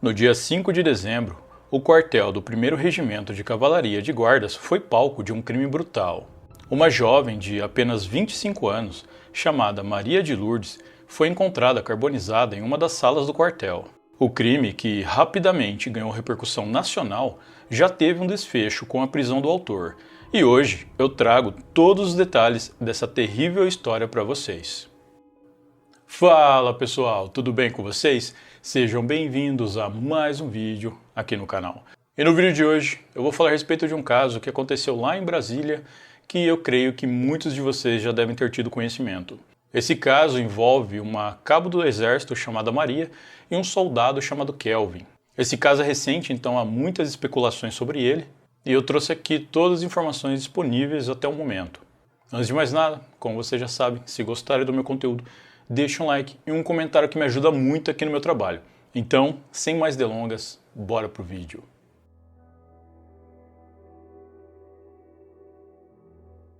No dia 5 de dezembro, o quartel do 1º Regimento de Cavalaria de Guardas foi palco de um crime brutal. Uma jovem de apenas 25 anos, chamada Maria de Lourdes, foi encontrada carbonizada em uma das salas do quartel. O crime, que rapidamente ganhou repercussão nacional, já teve um desfecho com a prisão do autor, e hoje eu trago todos os detalhes dessa terrível história para vocês. Fala pessoal, tudo bem com vocês? Sejam bem-vindos a mais um vídeo aqui no canal. E no vídeo de hoje eu vou falar a respeito de um caso que aconteceu lá em Brasília, que eu creio que muitos de vocês já devem ter tido conhecimento. Esse caso envolve uma cabo do exército chamada Maria e um soldado chamado Kelvin. Esse caso é recente, então há muitas especulações sobre ele, e eu trouxe aqui todas as informações disponíveis até o momento. Antes de mais nada, como vocês já sabem, se gostarem do meu conteúdo, deixa um like e um comentário que me ajuda muito aqui no meu trabalho. Então, sem mais delongas, bora pro vídeo.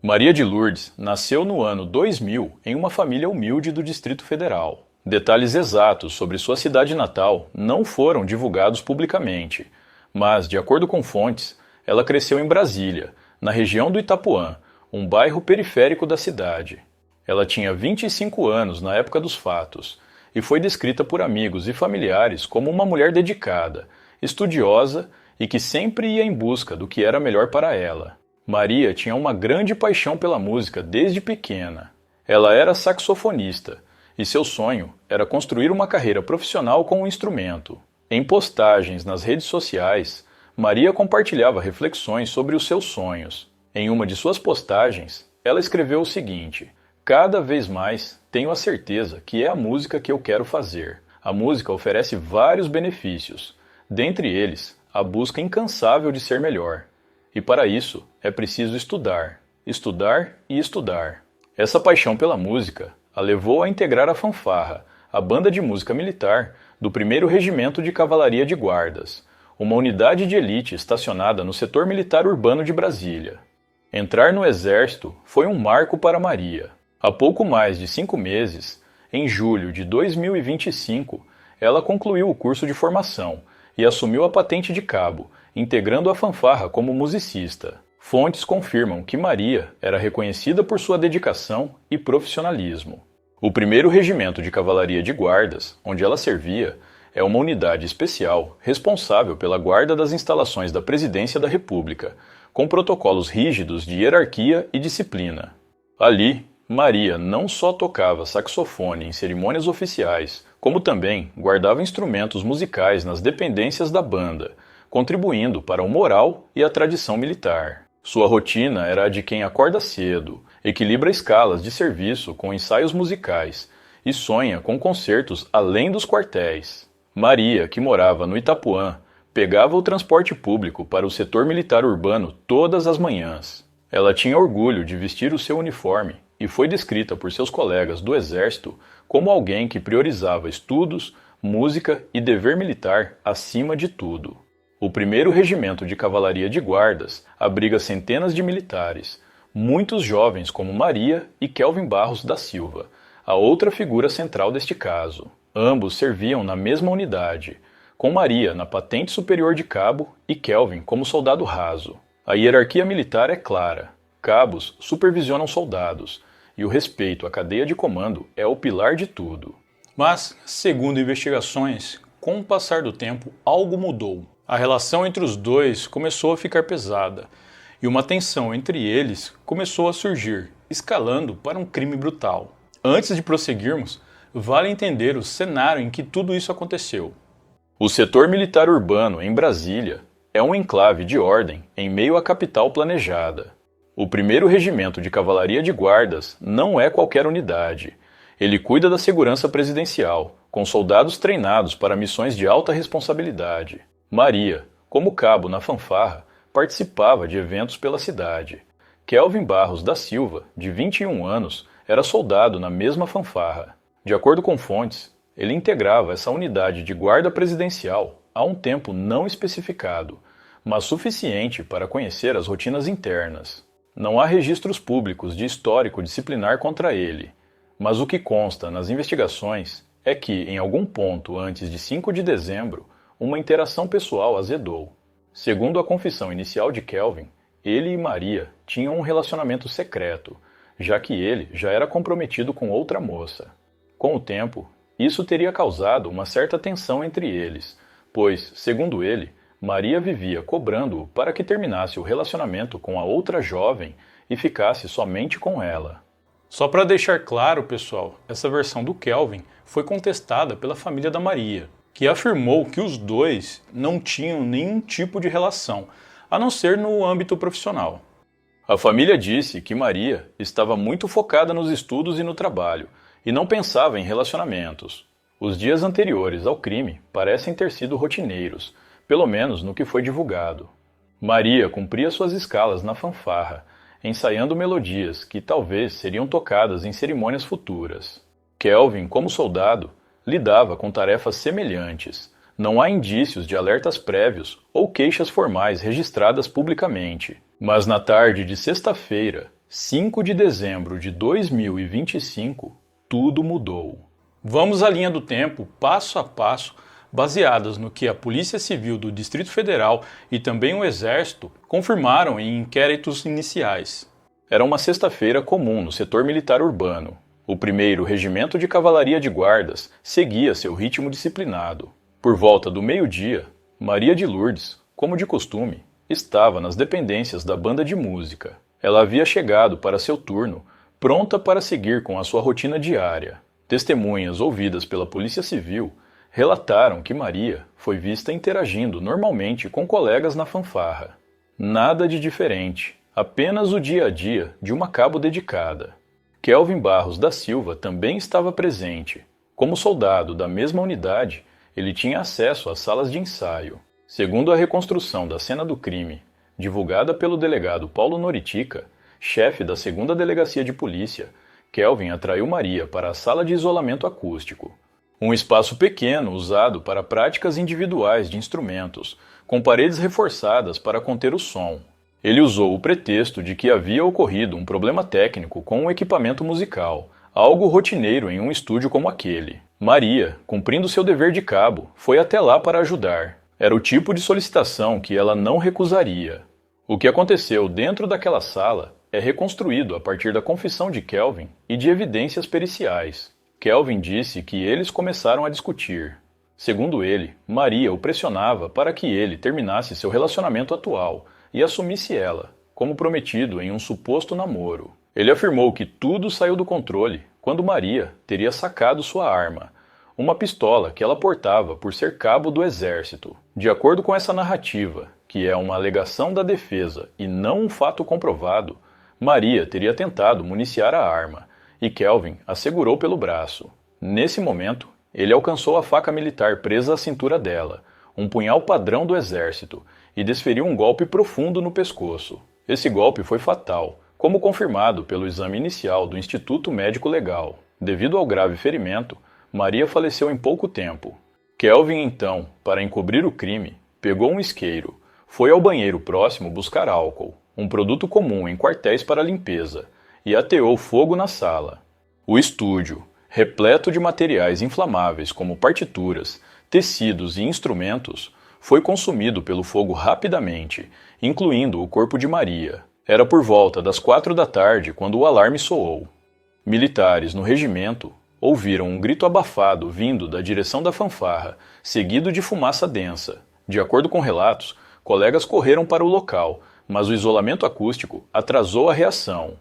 Maria de Lourdes nasceu no ano 2000 em uma família humilde do Distrito Federal. Detalhes exatos sobre sua cidade natal não foram divulgados publicamente, mas, de acordo com fontes, ela cresceu em Brasília, na região do Itapuã, um bairro periférico da cidade. Ela tinha 25 anos na época dos fatos e foi descrita por amigos e familiares como uma mulher dedicada, estudiosa e que sempre ia em busca do que era melhor para ela. Maria tinha uma grande paixão pela música desde pequena. Ela era saxofonista e seu sonho era construir uma carreira profissional com o instrumento. Em postagens nas redes sociais, Maria compartilhava reflexões sobre os seus sonhos. Em uma de suas postagens, ela escreveu o seguinte: "Cada vez mais tenho a certeza que é a música que eu quero fazer. A música oferece vários benefícios, dentre eles a busca incansável de ser melhor. E para isso é preciso estudar, estudar e estudar." Essa paixão pela música a levou a integrar a fanfarra, a banda de música militar do 1º Regimento de Cavalaria de Guardas, uma unidade de elite estacionada no setor militar urbano de Brasília. Entrar no exército foi um marco para Maria. Há pouco mais de 5 meses, em julho de 2025, ela concluiu o curso de formação e assumiu a patente de cabo, integrando a fanfarra como musicista. Fontes confirmam que Maria era reconhecida por sua dedicação e profissionalismo. O 1º Regimento de Cavalaria de Guardas, onde ela servia, é uma unidade especial responsável pela guarda das instalações da Presidência da República, com protocolos rígidos de hierarquia e disciplina. Ali, Maria não só tocava saxofone em cerimônias oficiais, como também guardava instrumentos musicais nas dependências da banda, contribuindo para o moral e a tradição militar. Sua rotina era a de quem acorda cedo, equilibra escalas de serviço com ensaios musicais e sonha com concertos além dos quartéis. Maria, que morava no Itapuã, pegava o transporte público para o setor militar urbano todas as manhãs. Ela tinha orgulho de vestir o seu uniforme e foi descrita por seus colegas do Exército como alguém que priorizava estudos, música e dever militar acima de tudo. O 1º Regimento de Cavalaria de Guardas abriga centenas de militares, muitos jovens como Maria e Kelvin Barros da Silva, a outra figura central deste caso. Ambos serviam na mesma unidade, com Maria na patente superior de cabo e Kelvin como soldado raso. A hierarquia militar é clara. Cabos supervisionam soldados, e o respeito à cadeia de comando é o pilar de tudo. Mas, segundo investigações, com o passar do tempo, algo mudou. A relação entre os dois começou a ficar pesada, e uma tensão entre eles começou a surgir, escalando para um crime brutal. Antes de prosseguirmos, vale entender o cenário em que tudo isso aconteceu. O setor militar urbano, em Brasília, é um enclave de ordem em meio à capital planejada. O 1º Regimento de Cavalaria de Guardas não é qualquer unidade. Ele cuida da segurança presidencial, com soldados treinados para missões de alta responsabilidade. Maria, como cabo na fanfarra, participava de eventos pela cidade. Kelvin Barros da Silva, de 21 anos, era soldado na mesma fanfarra. De acordo com fontes, ele integrava essa unidade de guarda presidencial há um tempo não especificado, mas suficiente para conhecer as rotinas internas. Não há registros públicos de histórico disciplinar contra ele, mas o que consta nas investigações é que, em algum ponto antes de 5 de dezembro, uma interação pessoal azedou. Segundo a confissão inicial de Kelvin, ele e Maria tinham um relacionamento secreto, já que ele já era comprometido com outra moça. Com o tempo, isso teria causado uma certa tensão entre eles, pois, segundo ele, Maria vivia cobrando-o para que terminasse o relacionamento com a outra jovem e ficasse somente com ela. Só para deixar claro, pessoal, essa versão do Kelvin foi contestada pela família da Maria, que afirmou que os dois não tinham nenhum tipo de relação, a não ser no âmbito profissional. A família disse que Maria estava muito focada nos estudos e no trabalho, e não pensava em relacionamentos. Os dias anteriores ao crime parecem ter sido rotineiros, pelo menos no que foi divulgado. Maria cumpria suas escalas na fanfarra, ensaiando melodias que talvez seriam tocadas em cerimônias futuras. Kelvin, como soldado, lidava com tarefas semelhantes. Não há indícios de alertas prévios ou queixas formais registradas publicamente. Mas na tarde de sexta-feira, 5 de dezembro de 2025, tudo mudou. Vamos à linha do tempo, passo a passo, baseadas no que a Polícia Civil do Distrito Federal e também o Exército confirmaram em inquéritos iniciais. Era uma sexta-feira comum no setor militar urbano. O 1º Regimento de Cavalaria de Guardas seguia seu ritmo disciplinado. Por volta do meio-dia, Maria de Lourdes, como de costume, estava nas dependências da banda de música. Ela havia chegado para seu turno, pronta para seguir com a sua rotina diária. Testemunhas ouvidas pela Polícia Civil relataram que Maria foi vista interagindo normalmente com colegas na fanfarra. Nada de diferente, apenas o dia a dia de uma cabo dedicada. Kelvin Barros da Silva também estava presente. Como soldado da mesma unidade, ele tinha acesso às salas de ensaio. Segundo a reconstrução da cena do crime, divulgada pelo delegado Paulo Noritica, chefe da 2ª Delegacia de Polícia, Kelvin atraiu Maria para a sala de isolamento acústico. Um espaço pequeno usado para práticas individuais de instrumentos, com paredes reforçadas para conter o som. Ele usou o pretexto de que havia ocorrido um problema técnico com o equipamento musical, algo rotineiro em um estúdio como aquele. Maria, cumprindo seu dever de cabo, foi até lá para ajudar. Era o tipo de solicitação que ela não recusaria. O que aconteceu dentro daquela sala é reconstruído a partir da confissão de Kelvin e de evidências periciais. Kelvin disse que eles começaram a discutir. Segundo ele, Maria o pressionava para que ele terminasse seu relacionamento atual e assumisse ela, como prometido em um suposto namoro. Ele afirmou que tudo saiu do controle quando Maria teria sacado sua arma, uma pistola que ela portava por ser cabo do exército. De acordo com essa narrativa, que é uma alegação da defesa e não um fato comprovado, Maria teria tentado municiar a arma, e Kelvin a segurou pelo braço. Nesse momento, ele alcançou a faca militar presa à cintura dela, um punhal padrão do exército, e desferiu um golpe profundo no pescoço. Esse golpe foi fatal, como confirmado pelo exame inicial do Instituto Médico Legal. Devido ao grave ferimento, Maria faleceu em pouco tempo. Kelvin, então, para encobrir o crime, pegou um isqueiro, foi ao banheiro próximo buscar álcool, um produto comum em quartéis para limpeza, e ateou fogo na sala. O estúdio, repleto de materiais inflamáveis como partituras, tecidos e instrumentos, foi consumido pelo fogo rapidamente, incluindo o corpo de Maria. Era por volta das 4 da tarde quando o alarme soou. Militares no regimento ouviram um grito abafado vindo da direção da fanfarra, seguido de fumaça densa. De acordo com relatos, colegas correram para o local, mas o isolamento acústico atrasou a reação.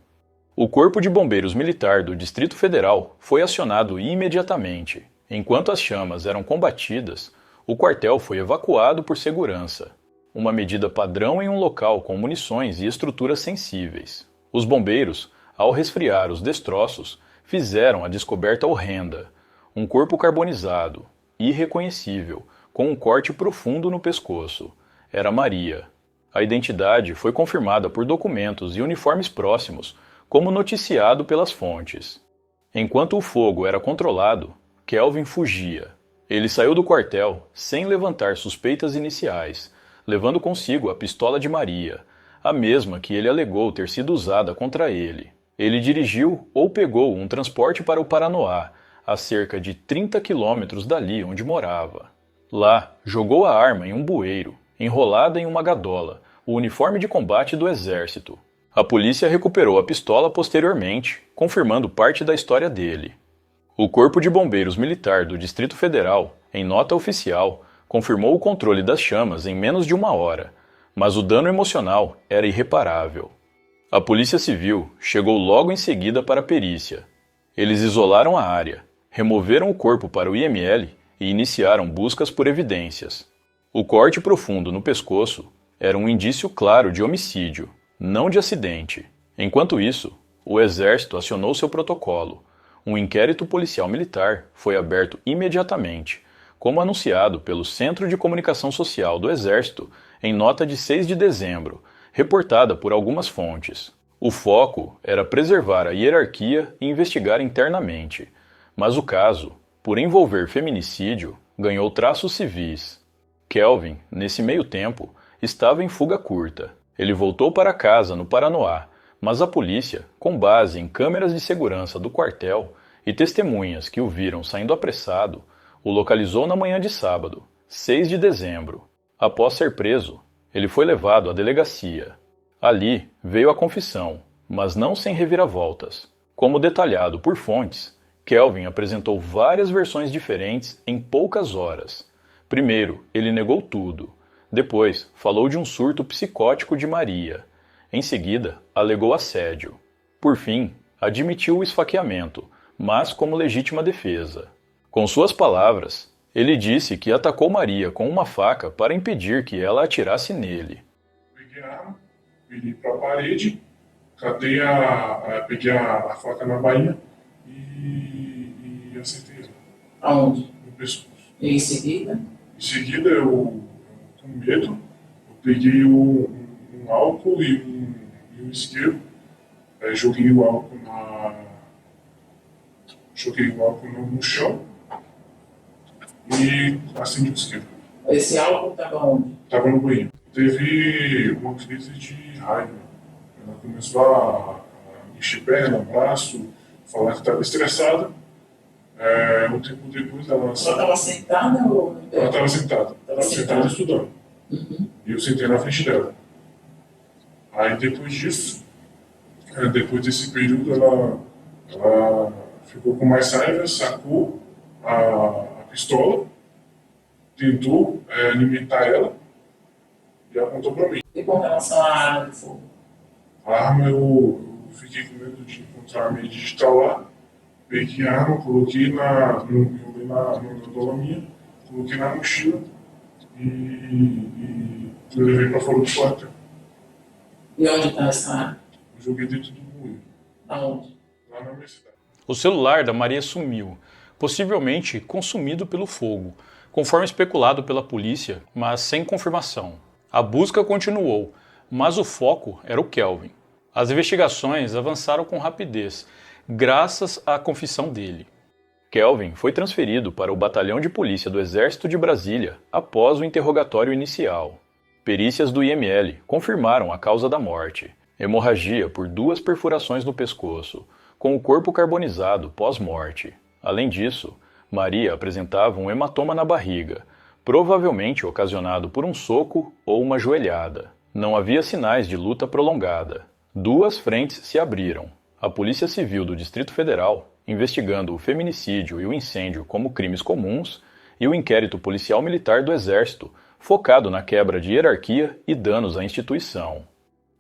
O Corpo de Bombeiros Militar do Distrito Federal foi acionado imediatamente. Enquanto as chamas eram combatidas, o quartel foi evacuado por segurança, uma medida padrão em um local com munições e estruturas sensíveis. Os bombeiros, ao resfriar os destroços, fizeram a descoberta horrenda: um corpo carbonizado, irreconhecível, com um corte profundo no pescoço. Era Maria. A identidade foi confirmada por documentos e uniformes próximos, como noticiado pelas fontes. Enquanto o fogo era controlado, Kelvin fugia. Ele saiu do quartel sem levantar suspeitas iniciais, levando consigo a pistola de Maria, a mesma que ele alegou ter sido usada contra ele. Ele dirigiu ou pegou um transporte para o Paranoá, a cerca de 30 quilômetros dali onde morava. Lá, jogou a arma em um bueiro, enrolada em uma gadola, o uniforme de combate do exército. A polícia recuperou a pistola posteriormente, confirmando parte da história dele. O Corpo de Bombeiros Militar do Distrito Federal, em nota oficial, confirmou o controle das chamas em menos de 1 hora, mas o dano emocional era irreparável. A Polícia Civil chegou logo em seguida para a perícia. Eles isolaram a área, removeram o corpo para o IML e iniciaram buscas por evidências. O corte profundo no pescoço era um indício claro de homicídio, não de acidente. Enquanto isso, o Exército acionou seu protocolo. Um inquérito policial militar foi aberto imediatamente, como anunciado pelo Centro de Comunicação Social do Exército em nota de 6 de dezembro, reportada por algumas fontes. O foco era preservar a hierarquia e investigar internamente, mas o caso, por envolver feminicídio, ganhou traços civis. Kelvin, nesse meio tempo, estava em fuga curta. Ele voltou para casa no Paranoá, mas a polícia, com base em câmeras de segurança do quartel e testemunhas que o viram saindo apressado, o localizou na manhã de sábado, 6 de dezembro. Após ser preso, ele foi levado à delegacia. Ali veio a confissão, mas não sem reviravoltas. Como detalhado por fontes, Kelvin apresentou várias versões diferentes em poucas horas. Primeiro, ele negou tudo. Depois, falou de um surto psicótico de Maria. Em seguida, alegou assédio. Por fim, admitiu o esfaqueamento, mas como legítima defesa. Com suas palavras, ele disse que atacou Maria com uma faca para impedir que ela atirasse nele. Peguei a arma, virei para a parede, peguei a faca na bainha e acertei ela. Aonde? No pescoço. E em seguida? Em seguida, eu com medo, eu peguei um álcool e um isqueiro, joguei o álcool no chão e acendi o isqueiro. Esse álcool estava onde? Estava no banheiro. Teve uma crise de raiva. Ela começou a mexer perna, braço, falar que estava estressada. Um tempo depois ela estava sentada ou no pé? Ela estava sentada. Estava sentada estudando. Uhum. E eu sentei na frente dela. Aí depois disso, depois desse período, ela ficou com mais raiva, sacou a pistola, tentou alimentar ela e apontou para mim. E com relação à arma de fogo? A arma eu fiquei com medo de encontrar a minha digital lá. Peguei a arma, coloquei na dola minha, coloquei na mochila e levei para fora do quartel. E onde está essa arma? Eu joguei dentro do bueiro. Aonde? Lá na universidade. O celular da Maria sumiu, possivelmente consumido pelo fogo, conforme especulado pela polícia, mas sem confirmação. A busca continuou, mas o foco era o Kelvin. As investigações avançaram com rapidez, graças à confissão dele. Kelvin foi transferido para o Batalhão de Polícia do Exército de Brasília após o interrogatório inicial. Perícias do IML confirmaram a causa da morte: hemorragia por 2 perfurações no pescoço, com o corpo carbonizado pós-morte. Além disso, Maria apresentava um hematoma na barriga, provavelmente ocasionado por um soco ou uma joelhada. Não havia sinais de luta prolongada. 2 frentes se abriram. A Polícia Civil do Distrito Federal, investigando o feminicídio e o incêndio como crimes comuns, e o inquérito policial militar do Exército, focado na quebra de hierarquia e danos à instituição.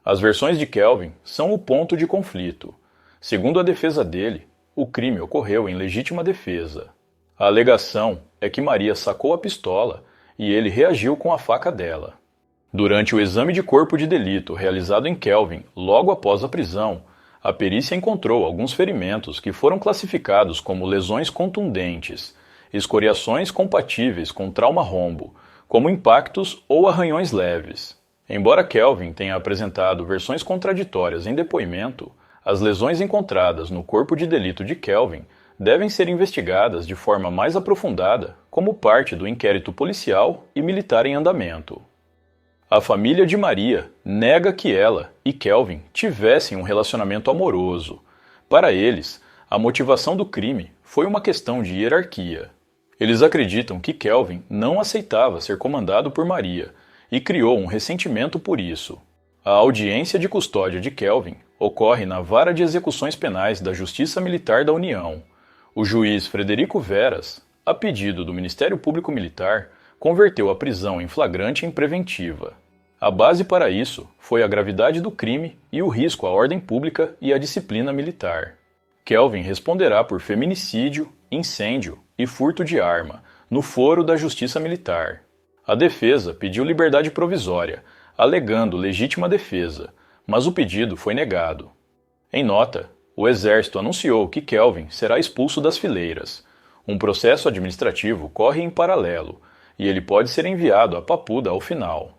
As versões de Kelvin são o ponto de conflito. Segundo a defesa dele, o crime ocorreu em legítima defesa. A alegação é que Maria sacou a pistola e ele reagiu com a faca dela. Durante o exame de corpo de delito realizado em Kelvin logo após a prisão, a perícia encontrou alguns ferimentos que foram classificados como lesões contundentes, escoriações compatíveis com trauma-rombo, como impactos ou arranhões leves. Embora Kelvin tenha apresentado versões contraditórias em depoimento, as lesões encontradas no corpo de delito de Kelvin devem ser investigadas de forma mais aprofundada como parte do inquérito policial e militar em andamento. A família de Maria nega que ela e Kelvin tivessem um relacionamento amoroso. Para eles, a motivação do crime foi uma questão de hierarquia. Eles acreditam que Kelvin não aceitava ser comandado por Maria e criou um ressentimento por isso. A audiência de custódia de Kelvin ocorre na Vara de Execuções Penais da Justiça Militar da União. O juiz Frederico Veras, a pedido do Ministério Público Militar, converteu a prisão em flagrante em preventiva. A base para isso foi a gravidade do crime e o risco à ordem pública e à disciplina militar. Kelvin responderá por feminicídio, incêndio e furto de arma, no foro da Justiça Militar. A defesa pediu liberdade provisória, alegando legítima defesa, mas o pedido foi negado. Em nota, o Exército anunciou que Kelvin será expulso das fileiras. Um processo administrativo corre em paralelo, e ele pode ser enviado a Papuda ao final.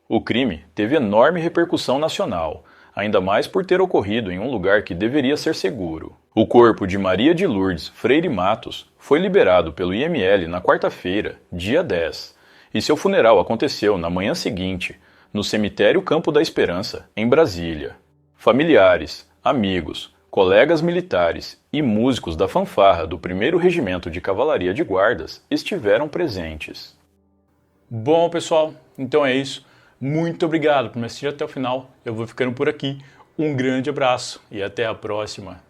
O crime teve enorme repercussão nacional, ainda mais por ter ocorrido em um lugar que deveria ser seguro. O corpo de Maria de Lourdes Freire Matos foi liberado pelo IML na quarta-feira, dia 10, e seu funeral aconteceu na manhã seguinte, no cemitério Campo da Esperança, em Brasília. Familiares, amigos, colegas militares e músicos da fanfarra do 1º Regimento de Cavalaria de Guardas estiveram presentes. Bom, pessoal, então é isso. Muito obrigado por me assistir até o final. Eu vou ficando por aqui. Um grande abraço e até a próxima.